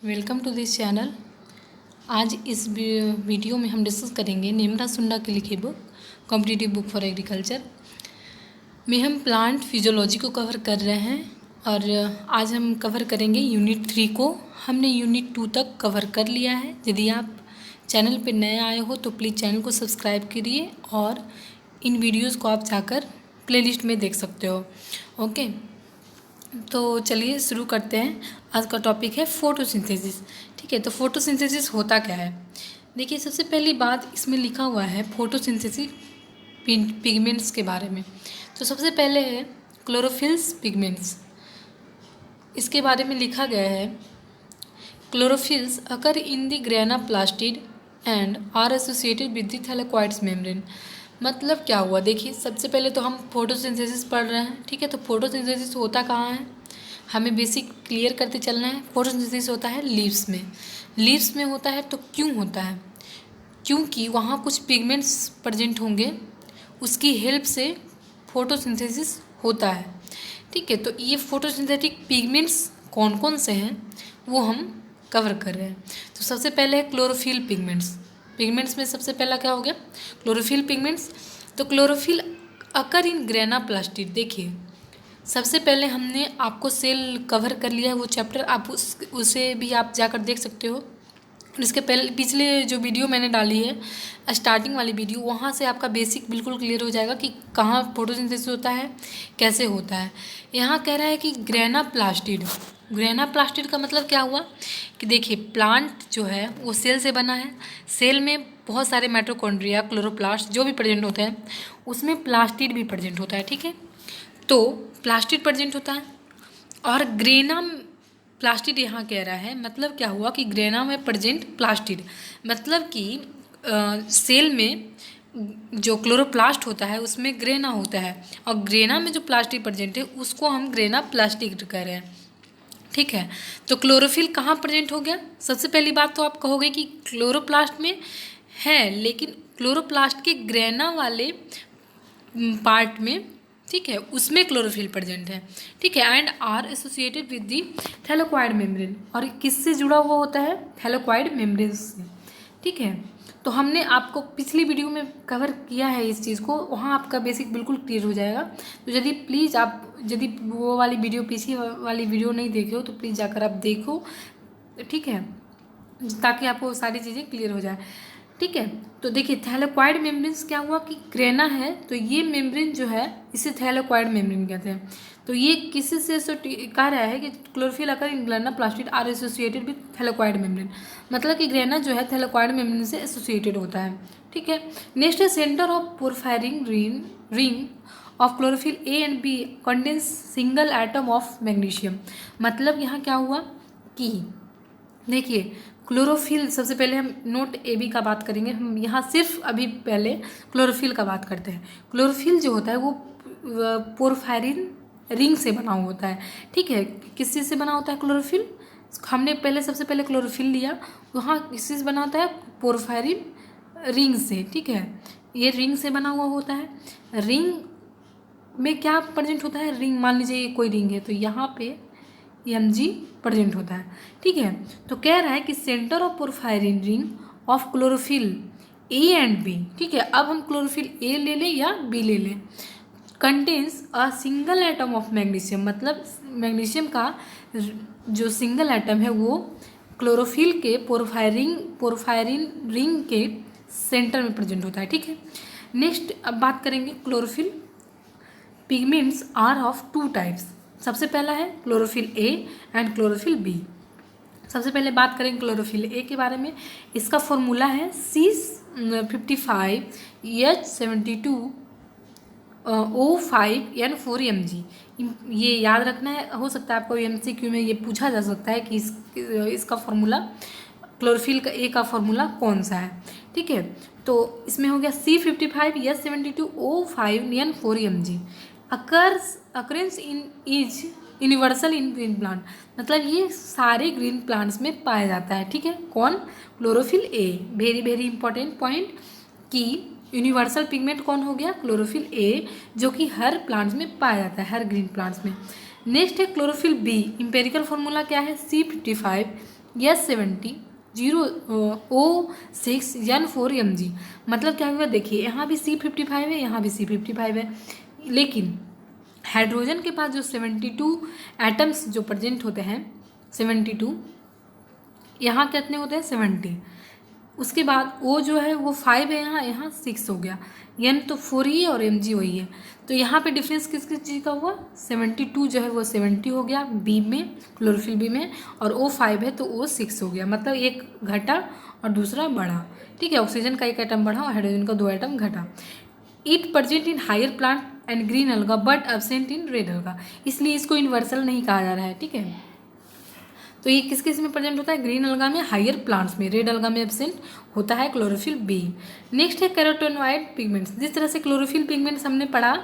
Welcome to this channel. आज इस video में हम डिस्कस करेंगे नेमरा सुंडा की लिखी book competitive book for agriculture में हम प्लांट फिजियोलॉजी को कवर कर रहे हैं और आज हम कवर करेंगे यूनिट 3 को। हमने यूनिट 2 तक कवर कर लिया है। यदि आप चैनल पर नए आए हो तो प्लीज़ चैनल को सब्सक्राइब करिए और इन वीडियोज़ को आप जाकर प्लेलिस्ट में देख सकते हो। ओके, तो चलिए शुरू करते हैं। आज का टॉपिक है फोटोसिंथेसिस। ठीक है, तो फोटोसिंथेसिस होता क्या है? देखिए, सबसे पहली बात इसमें लिखा हुआ है फोटोसिंथेसिस पिगमेंट्स के बारे में। तो सबसे पहले है क्लोरोफिल्स पिगमेंट्स। इसके बारे में लिखा गया है chlorophylls occur in the grana plastid and are associated with the thylakoids membrane. मतलब क्या हुआ? देखिए, सबसे पहले तो हम फोटोसिंथेसिस पढ़ रहे हैं। ठीक है, तो फोटोसिंथेसिस होता कहाँ है, हमें बेसिक क्लियर करते चलना है। फोटोसिंथेसिस होता है लीव्स में। लीव्स में होता है तो क्यों होता है? क्योंकि वहाँ कुछ पिगमेंट्स प्रेजेंट होंगे, उसकी हेल्प से फोटोसिंथेसिस होता है। ठीक है, तो ये फोटोसिंथेटिक पिगमेंट्स कौन कौन से हैं वो हम कवर कर रहे हैं। तो सबसे पहले है क्लोरोफिल पिगमेंट्स। पिगमेंट्स में सबसे पहला क्या हो गया? Chlorophyll pigments. तो chlorophyll occur in grana plastid. देखिए, सबसे पहले हमने आपको सेल कवर कर लिया है, वो चैप्टर आप उसे भी आप जाकर देख सकते हो। और इसके पहले पिछले जो वीडियो मैंने डाली है स्टार्टिंग वाली वीडियो, वहाँ से आपका बेसिक बिल्कुल क्लियर हो जाएगा कि कहाँ फोटोसिंथेसिस होता है, कैसे होता है। यहाँ कह रहा है कि ग्रेना प्लास्टिड। ग्रेना प्लास्टिड का मतलब क्या हुआ कि देखिए, प्लांट जो है वो सेल से बना है। सेल में बहुत सारे माइटोकॉन्ड्रिया, क्लोरोप्लास्ट जो भी प्रेजेंट होते हैं, उसमें प्लास्टिड भी प्रेजेंट होता है। ठीक है, तो प्लास्टिड प्रेजेंट होता है और ग्रेना प्लास्टिड यहाँ कह रहा है। मतलब क्या हुआ कि ग्रेना में प्रेजेंट प्लास्टिड, मतलब कि सेल में जो क्लोरोप्लास्ट होता है उसमें ग्रेना होता है और ग्रेना में जो प्लास्टिड प्रेजेंट है उसको हम ग्रेना प्लास्टिड कह रहे हैं। ठीक है, तो क्लोरोफिल कहाँ प्रेजेंट हो गया? सबसे पहली बात तो आप कहोगे कि क्लोरोप्लास्ट में है, लेकिन क्लोरोप्लास्ट के ग्रेना वाले पार्ट में, ठीक है, उसमें क्लोरोफिल प्रेजेंट है। ठीक है, and are associated with the thylakoid membrane. और किससे जुड़ा हुआ होता है? थैलेकोइड मेम्ब्रेन से। ठीक है, तो हमने आपको पिछली वीडियो में कवर किया है इस चीज़ को, वहाँ आपका बेसिक बिल्कुल क्लियर हो जाएगा। तो यदि प्लीज़ आप यदि वो वाली वीडियो, पीछे वाली वीडियो नहीं देखे हो तो प्लीज़ जाकर आप देखो। ठीक है, ताकि आपको सारी चीज़ें क्लियर हो जाए। ठीक है, तो देखिए, थैलेकोइड मेम्ब्रेन्स क्या हुआ कि ग्रेना है तो ये मेम्ब्रेन जो है इसे थैलेकोइड मेम्ब्रेन कहते हैं। तो ये किसी से कह रहा है कि chlorophyll occur in grana plastid are associated with thylakoid membrane. मतलब कि ग्रेना जो है थैलेकोइड मेम्ब्रेन से एसोसिएटेड होता है। ठीक है, नेक्स्ट है centre of porphyrin ring of chlorophyll A and B contains single atom of magnesium. मतलब यहाँ क्या हुआ कि देखिए, क्लोरोफिल, सबसे पहले हम नोट ए बी का बात करेंगे। हम यहाँ सिर्फ अभी पहले क्लोरोफिल का बात करते हैं। क्लोरोफिल जो होता है वो पोरफायरिन रिंग से बना हुआ होता है। ठीक है, किस चीज़ से बना होता है क्लोरोफिल? हमने पहले सबसे पहले क्लोरोफिल लिया, वहाँ किस चीज़ बना होता है? पोरफायरिन रिंग से। ठीक है, ये रिंग से बना हुआ होता है। रिंग में क्या प्रेजेंट होता है? रिंग, मान लीजिए ये कोई रिंग है तो यहाँ पे Mg प्रेजेंट होता है। ठीक है, तो कह रहा है कि centre of porphyrin ring of chlorophyll A and B. ठीक है, अब हम क्लोरोफिल ए ले लें या बी ले लें, contains a single atom of magnesium. मतलब मैग्नीशियम का जो सिंगल एटम है वो क्लोरोफिल के पोरफायरिन रिंग के सेंटर में प्रेजेंट होता है। ठीक है, नेक्स्ट अब बात करेंगे chlorophyll pigments are of two types. सबसे पहला है chlorophyll A and chlorophyll B. सबसे पहले बात करेंगे क्लोरोफिल ए के बारे में। इसका फॉर्मूला है C55H72O5N4Mg। ये याद रखना है, हो सकता है आपको MCQ में ये पूछा जा सकता है कि इसका फॉर्मूला, क्लोरोफिल का ए का फॉर्मूला कौन सा है। ठीक है, तो इसमें हो गया C55H72O5N4Mg। Occurrence in is universal in green plant. मतलब ये सारे ग्रीन प्लांट्स में पाया जाता है। ठीक है, कौन? Chlorophyll A. Very very important point कि यूनिवर्सल पिगमेंट कौन हो गया? क्लोरोफिल ए, जो कि हर प्लांट्स में पाया जाता है, हर ग्रीन प्लांट्स में। नेक्स्ट है क्लोरोफिल बी। इंपेरिकल फॉर्मूला क्या है? C55 H70 O6N4Mg। मतलब क्या हुआ, देखिए यहाँ भी C55 है, यहाँ भी C55 है, लेकिन हाइड्रोजन के पास जो 72 एटम्स जो प्रेजेंट होते हैं 72, यहाँ कितने होते हैं 70। उसके बाद O जो है वो 5 है, यहाँ 6 हो गया, N तो 4 ही है और Mg वही है। तो यहाँ पे डिफरेंस किस किस चीज़ का हुआ, 72 जो है वो 70 हो गया बी में, क्लोरोफिल बी में, और O 5 है तो O 6 हो गया, मतलब एक घटा और दूसरा बढ़ा। ठीक है, ऑक्सीजन का एक एटम बढ़ा और हाइड्रोजन का 2 एटम घटा। It present in higher plant and green algae but absent in red algae, इसलिए इसको यूनिवर्सल नहीं कहा जा रहा है। ठीक है, तो ये किस किस में प्रेजेंट होता है, ग्रीन अलगा में, हायर प्लांट्स में, रेड अलगा में एब्सेंट होता है क्लोरोफिल बी। नेक्स्ट है कैरोटेनॉइड पिगमेंट्स। जिस तरह से क्लोरोफिल पिगमेंट्स हमने पढ़ा,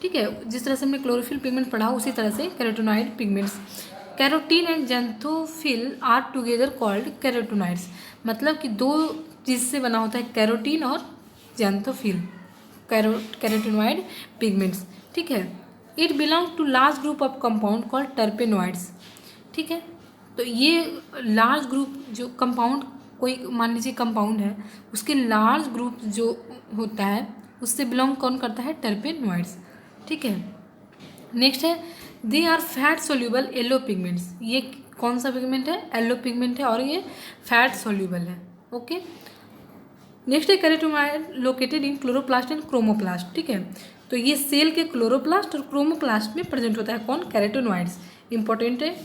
ठीक है, जिस तरह से हमने क्लोरोफिल पिगमेंट पढ़ा उसी तरह से carotenoid pigments. Carotene and xanthophyll are together called carotenoids. मतलब कि दो चीज़ से बना होता है कैरोटीन और जैंथोफिल, कैरोटेनॉइड पिगमेंट्स। ठीक है, it belong to large group of compound called terpenoids. ठीक है, तो ये लार्ज ग्रुप जो कंपाउंड, कोई मान लीजिए कंपाउंड है, उसके लार्ज ग्रुप जो होता है उससे बिलोंग कौन करता है, टर्पेनॉइड्स। ठीक है, नेक्स्ट है they are fat soluble yellow pigments. ये कौन सा पिगमेंट है, येलो पिगमेंट है और ये फैट सोल्यूबल है। ओके, नेक्स्ट है carotenoid located in chloroplast and chromoplast. ठीक है, तो ये सेल के क्लोरोप्लास्ट और क्रोमोप्लास्ट में प्रेजेंट होता है कौन, कैरोटेनॉइड्स। इंपॉर्टेंट है,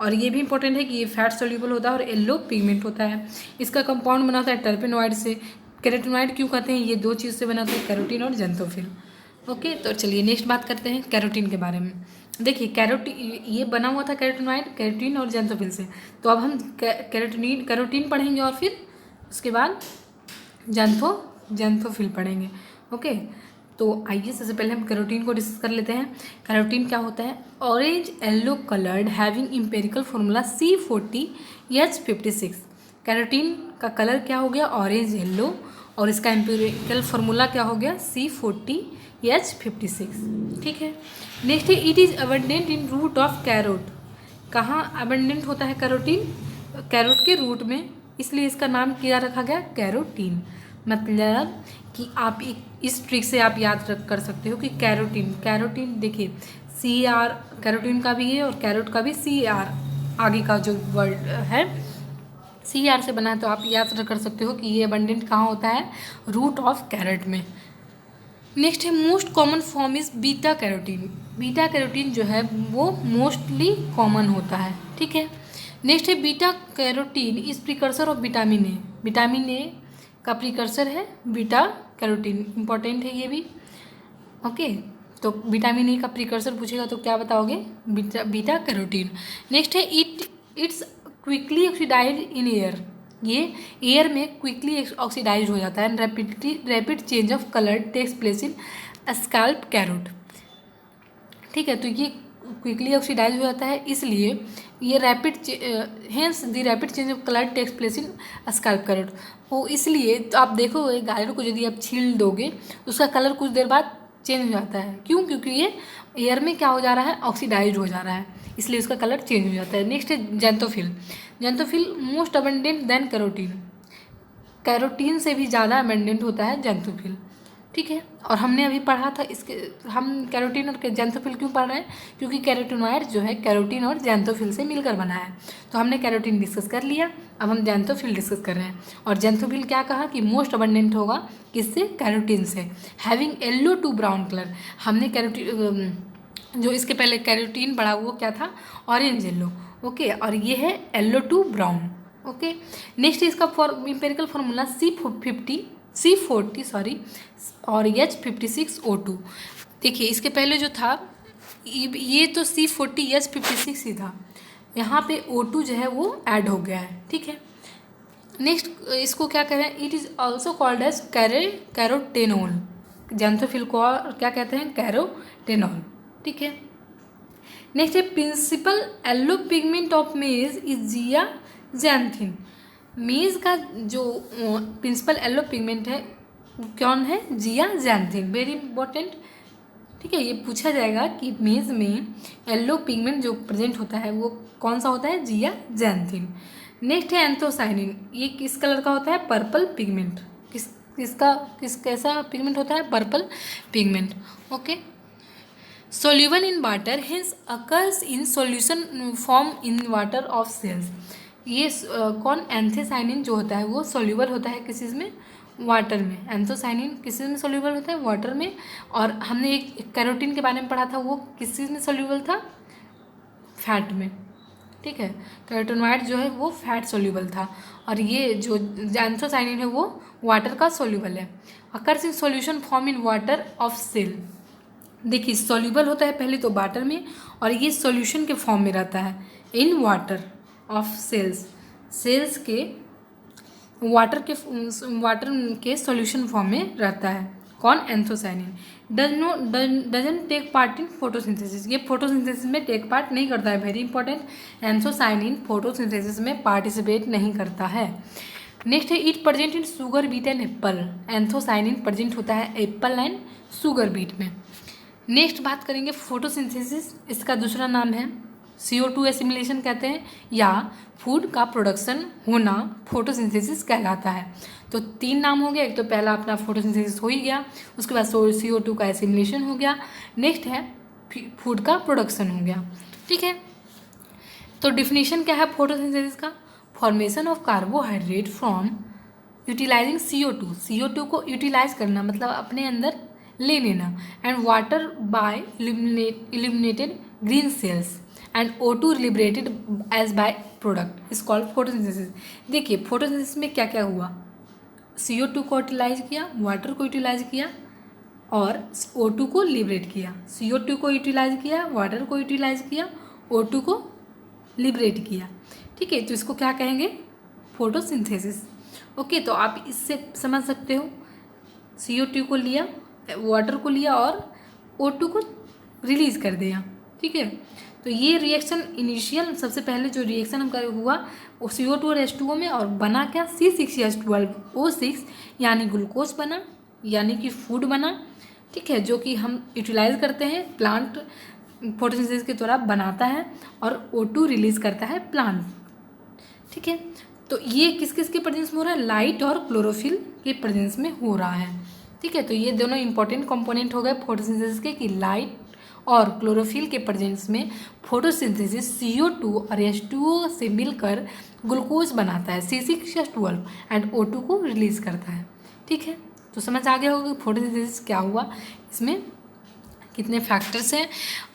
और ये भी इंपॉर्टेंट है कि ये फैट सोल्यूबल होता है और येलो पिगमेंट होता है। इसका कंपाउंड बना होता है टर्पेनॉइड से। कैरोटेनॉइड क्यों कहते हैं, ये दो चीज़ से बना होता है, कैरोटीन और जैंथोफिल। ओके, तो चलिए नेक्स्ट बात करते हैं कैरोटीन के बारे में। देखिए कैरोटीन ये बना हुआ था कैरोटेनॉइड, कैरोटीन और जैंथोफिल से। तो अब हम कैरोटीन पढ़ेंगे और फिर उसके बाद जैंथोफिल पढ़ेंगे। ओके, तो आइए सबसे पहले हम कैरोटीन को डिस्कस कर लेते हैं। कैरोटीन क्या होता है, orange yellow coloured having empirical formula C40H56। Carotene का कलर क्या हो गया, ऑरेंज येलो, और इसका एम्पिरिकल फार्मूला क्या हो गया, C40H56। ठीक है, नेक्स्ट है it is abundant in root of carrot. कहाँ अबंडेंट होता है कैरोटीन, कैरोट के रूट में, इसलिए इसका नाम क्या रखा गया, कैरोटीन। मतलब कि आप इस ट्रिक से आप याद कर सकते हो कि कैरोटीन देखिए CR कैरोटीन का भी है और कैरोट का भी CR आगे का जो वर्ड है CR से बना है, तो आप याद कर सकते हो कि ये अबंडेंट कहाँ होता है, रूट ऑफ कैरेट में। नेक्स्ट है most common form is beta carotene. Beta carotene जो है वो मोस्टली कॉमन होता है। ठीक है, नेक्स्ट है beta carotene is precursor of vitamin A. Vitamin A का प्रिकर्सर है बीटा कैरोटीन, इंपॉर्टेंट है ये भी। ओके, तो विटामिन ए का प्रिकर्सर पूछेगा तो क्या बताओगे, बीटा कैरोटीन। नेक्स्ट है it's quickly oxidise in air. ये एयर में क्विकली ऑक्सीडाइज हो जाता है। Rapid change of colour takes place in scalp carrot. ठीक है, तो ये क्विकली ऑक्सीडाइज हो जाता है, इसलिए ये hence the rapid change of colour takes place in scalp carrot. वो इसलिए तो आप देखो गाजर को यदि आप छील दोगे तो उसका कलर कुछ देर बाद चेंज हो जाता है। क्यों, क्योंकि ये एयर में क्या हो जा रहा है, ऑक्सीडाइज हो जा रहा है, इसलिए उसका कलर चेंज हो जाता है। नेक्स्ट है xanthophyll most abundant than carotene. Carotene से भी ज़्यादा अबंडेंट होता है जैंथोफिल। ठीक है, और हमने अभी पढ़ा था इसके, हम कैरोटीन और जैंथोफिल क्यों पढ़ रहे हैं, क्योंकि कैरोटेनॉइड जो है कैरोटीन और जैंथोफिल से मिलकर बना है। तो हमने कैरोटीन डिस्कस कर लिया, अब हम जैंथोफिल डिस्कस कर रहे हैं। और जैंथोफिल क्या कहा कि मोस्ट अबंडेंट होगा किससे, कैरोटीन से, having yellow to brown colour. हमने कैरोटीन जो इसके पहले कैरोटीन पढ़ा वो क्या था, ऑरेंज येलो। ओके, और ये है yellow to brown. Okay, next इसका एम्पिरिकल फार्मूला C40 और H56O2। देखिए इसके पहले जो था ये तो C40H56 ही था, यहाँ पे O2 जो है वो ऐड हो गया है। ठीक है, नेक्स्ट इसको क्या कह रहे हैं, it is also called as carotenol. Xanthophyll को क्या कहते हैं, कैरोटेनॉल। ठीक है, नेक्स्ट है principal yellow pigment of maize is zeaxanthin. Maize का जो प्रिंसिपल येलो पिगमेंट है कौन है, जियाजैंथिन। Very important. ठीक है, ये पूछा जाएगा कि मेज में येलो पिगमेंट जो प्रेजेंट होता है वो कौन सा होता है, जियाजैंथिन। नेक्स्ट है एंथोसाइनिन, ये किस कलर का होता है? Purple pigment. किस कैसा पिगमेंट होता है? Purple pigment. Okay, soluble in water hence occurs in solution form in water of cells। ये कौन? एंथोसाइनिन जो होता है वो सोल्यूबल होता है किस चीज़ में? वाटर में। एंथोसाइनिन किस चीज़ में सोल्यूबल होता है? वाटर में। और हमने एक कैरोटीन के बारे में पढ़ा था, वो किस चीज़ में सोल्यूबल था? फैट में। ठीक है, कैरोटीनॉइड जो है वो फैट सोल्यूबल था, और ये जो एंथोसाइनिन है वो वाटर का सोल्यूबल है। Occurs in solution form in water of cell. देखिए, सॉल्यूबल होता है पहले तो वाटर में, और ये सॉल्यूशन के फॉर्म में रहता है in water of cells. Cells के वाटर के सॉल्यूशन फॉर्म में रहता है। कौन? Anthocyanin. Doesn't take part in photosynthesis. ये फोटोसिंथेसिस में टेक पार्ट नहीं करता है, वेरी इंपॉर्टेंट। एंथोसाइनिन फोटोसिंथेसिस में पार्टिसिपेट नहीं करता है। नेक्स्ट है it present in sugar beet and apple. Anthocyanin present होता है एप्पल एंड शुगर बीट में। नेक्स्ट बात करेंगे फोटोसिंथेसिस, इसका दूसरा नाम है CO2 एसिमिलेशन कहते हैं, या फूड का प्रोडक्शन होना फोटोसिंथेसिस कहलाता है। तो 3 नाम हो गया, एक तो पहला अपना फोटोसिंथेसिस हो ही गया, उसके बाद CO2 का एसिमिलेशन हो गया, नेक्स्ट है फूड का प्रोडक्शन हो गया। ठीक है, तो डिफिनीशन क्या है फोटोसिंथेसिस का? Formation of carbohydrate from utilising CO2 को यूटिलाइज करना, मतलब अपने अंदर ले लेना, and water by illuminated green cells and O2 liberated as by product is called photosynthesis. देखिए, फोटोसिंथेसिस में क्या क्या हुआ? CO2 को यूटिलाइज किया, वाटर को यूटिलाइज किया, और O2 को लिबरेट किया। CO2 को यूटिलाइज किया, वाटर को यूटिलाइज किया, O2 को लिबरेट किया। ठीक है, तो इसको क्या कहेंगे? फोटोसिंथेसिस। ओके, तो आप इससे समझ सकते हो, CO2 को लिया, वाटर को लिया, और O2 को रिलीज कर दिया। ठीक है, तो ये रिएक्शन इनिशियल सबसे पहले जो रिएक्शन हम कर हुआ वो CO2 और H2O में, और बना क्या? C6H12O6 यानी ग्लूकोज बना, यानी कि फूड बना। ठीक है, जो कि हम यूटिलाइज करते हैं, प्लांट फोटोसिंथेसिस के द्वारा बनाता है, और O2 रिलीज करता है प्लांट। ठीक है, तो ये किस किस के प्रेजेंस में हो रहा है? लाइट और क्लोरोफिल के प्रेजेंस में हो रहा है। ठीक है, तो ये दोनों इंपॉर्टेंट कंपोनेंट हो गए फोटोसिंथेसिस के, कि लाइट और क्लोरोफिल के प्रेजेंस में फोटोसिंथेसिस CO2 और H2O से मिलकर ग्लूकोज बनाता है C6H12 एंड O2 को रिलीज करता है। ठीक है, तो समझ आ गया होगा फोटोसिंथेसिस क्या हुआ, इसमें कितने फैक्टर्स हैं।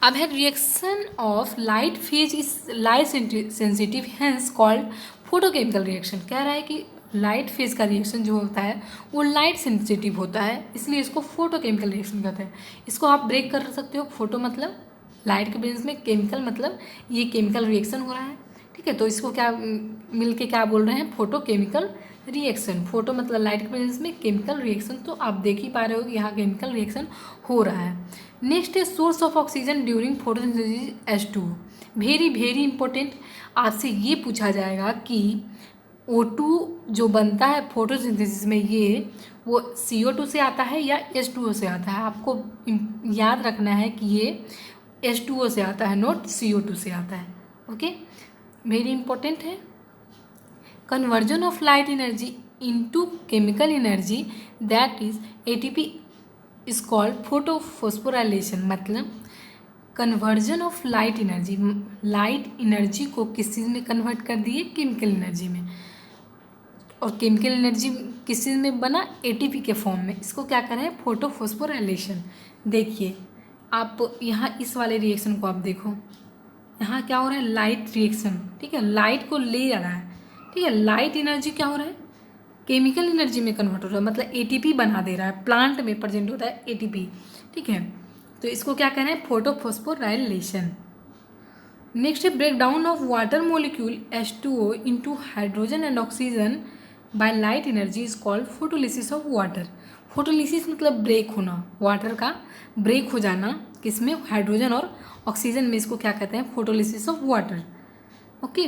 अब है reaction of light phase is light sensitive hence called photochemical reaction. कह रहा है कि लाइट फेज का रिएक्शन जो होता है वो लाइट सेंसिटिव होता है, इसलिए इसको फोटोकेमिकल रिएक्शन कहते हैं। इसको आप ब्रेक कर सकते हो, फोटो मतलब लाइट के बेस में, केमिकल मतलब ये केमिकल रिएक्शन हो रहा है। ठीक है, तो इसको क्या मिल के क्या बोल रहे हैं? Photochemical reaction. फोटो मतलब लाइट के प्रेजेंस में, केमिकल रिएक्शन, तो आप देख ही पा रहे हो कि यहाँ केमिकल रिएक्शन हो रहा है। नेक्स्ट है source of oxygen during photosynthesis H2। Very very important, आपसे ये पूछा जाएगा कि O2 जो बनता है फोटोसिंथेसिस में, ये वो CO2 से आता है या H2O से आता है? आपको याद रखना है कि ये H2O से आता है, नॉट CO2 से आता है। ओके, वेरी इंपॉर्टेंट है। Conversion of light energy into chemical energy that is ATP is called photophosphorylation. मतलब कन्वर्जन ऑफ लाइट एनर्जी को किस चीज़ में कन्वर्ट कर दिए? केमिकल एनर्जी में। और केमिकल एनर्जी किस चीज़ में बना? ATP के फॉर्म में। इसको क्या कर रहे हैं? फोटोफॉस्फोराइलेशन। देखिए, आप यहाँ इस वाले रिएक्शन को आप देखो, यहाँ क्या हो रहा है? Light reaction. ठीक है, लाइट को ले जा रहा है। ठीक है, लाइट एनर्जी क्या हो रहा है? केमिकल एनर्जी में कन्वर्ट हो रहा है, मतलब ATP बना दे रहा है। प्लांट में प्रेजेंट होता है ATP। ठीक है, तो इसको क्या कह रहे हैं? Photophosphorylation. Next is break down of water molecule H2O into hydrogen and oxygen by light energy is called photolysis of water. Photolysis मतलब ब्रेक होना, वाटर का ब्रेक हो जाना, किसमें? हाइड्रोजन और ऑक्सीजन में। इसको क्या कहते हैं? Photolysis of water. Okay,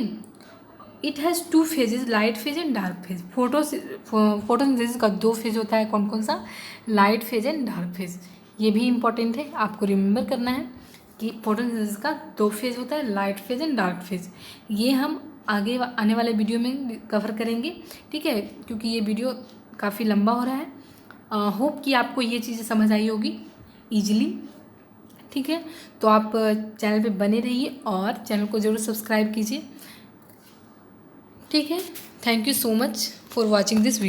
it has 2 phases, light phase and dark phase. Photosynthesis का 2 फेज होता है, कौन कौन सा? Light phase and dark phase. ये भी इंपॉर्टेंट है, आपको रिमेंबर करना है कि फोटोसिंथेसिस का 2 फेज होता है, light phase and dark phase. ये हम आगे आने वाले वीडियो में कवर करेंगे, ठीक है, क्योंकि ये वीडियो काफ़ी लंबा हो रहा है। होप कि आपको ये चीज़ें समझ आई होगी ईजिली, ठीक है। तो आप चैनल पे बने रहिए और चैनल को ज़रूर सब्सक्राइब कीजिए, ठीक है। Thank you so much for watching this video.